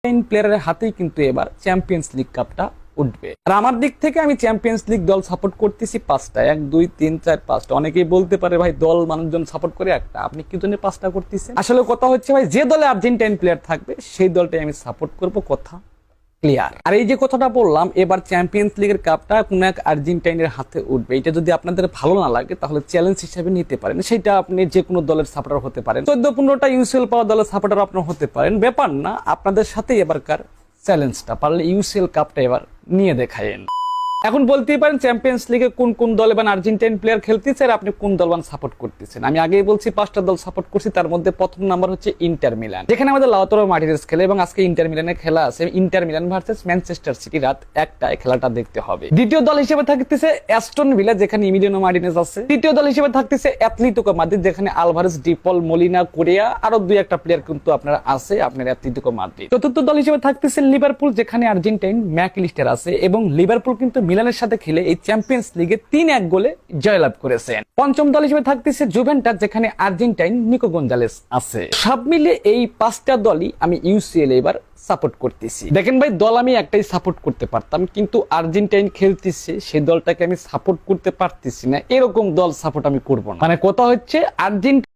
প্লেয়ারের হাতেই কিন্তু এবার চ্যাম্পিয়ন্স লিগ কাপটা উঠবে। আর আমার দিক থেকে আমি চ্যাম্পিয়ন্স লিগ দল সাপোর্ট করতেছি 5টা, 1 2 3 4 5টা। অনেকেই বলতে পারে ভাই দল মানুষজন সাপোর্ট করে একটা, আপনি কি জন্য 5টা করতেছেন? আসলে কথা হচ্ছে ভাই, যে দলে আর্জেন্টাইন প্লেয়ার থাকবে সেই দলটাই আমি সাপোর্ট করব, কথা ক্লিয়ার। আর এই যে কথাটা বললাম, এবার চ্যাম্পিয়ন্স লিগের কাপটা কোন এক আর্জেন্টাইনের হাতে উঠবে, এটা যদি আপনাদের ভালো না লাগে তাহলে চ্যালেঞ্জ হিসেবে নিতে পারেন। সেটা আপনি যে কোনো দলের সাপোর্টার হতে পারেন, 14-15টা ইউসিএল পাওয়া দলের সাপোর্টার আপনার হতে পারেন, ব্যাপার না। আপনাদের সাথে এবারকার চ্যালেঞ্জটা, পারলে ইউসিএল কাপটা এবার নিয়ে দেখায়েন। এখন বলতেই পারেন চ্যাম্পিয়ন্স লিগে কোন কোন দল এবং আর্জেন্টাইন প্লেয়ার খেলতেছে আর আপনি কোন দলবান সাপোর্ট করতেছেন। আমি আগেই বলছি 5টা দল সাপোর্ট করছি, তার মধ্যে প্রথম নাম্বার হচ্ছে ইন্টার মিলান, যেখানে আমাদের লাউতারো মার্টিনেজ খেলে এবং আজকে ইন্টার মিলানের খেলা আছে। Inter Milan versus Manchester city, রাত 1টায় খেলাটা দেখতে হবে। দ্বিতীয় দল হিসেবে থাকতেছে অ্যাস্টন ভিলা, যেখানে ইমিলিয়ানো মার্টিনেজ আছে। তৃতীয় দল হিসেবে থাকতেছে অ্যাথলেটিকো মাদ্রিদ, যেখানে আলভারেজ, ডিপল, মলিনা, কোরিয়া আরো 2-1টা প্লেয়ার কিন্তু আপনার আছে আপনার অ্যাথলেটিকো মাদ্রিদ। চতুর্থ দল হিসেবে থাকতেছে লিভারপুল, যেখানে আর্জেন্টাইন ম্যাকলিস্টার আছে এবং লিভারপুল কিন্তু মিলানের সাথে খেলে এই চ্যাম্পিয়ন্স লিগে 3-1 গোলে জয়লাভ করেছেন। পঞ্চম দল হিসেবে থাকতেছে জুভেন্টাস, যেখানে আর্জেন্টাইন নিকো গঞ্জালেস আছে। সব মিলে এই 5টা দলই আমি ইউসিএল এবার সাপোর্ট করতেছি। দেখেন ভাই, দল আমি একটাই সাপোর্ট করতে পারতাম, কিন্তু আর্জেন্টাইন খেলতেছে সেই দলটাকে আমি সাপোর্ট করতে পারতেছি না, এরকম দল সাপোর্ট আমি করব না। মানে কথা হচ্ছে আর্জেন্টাইন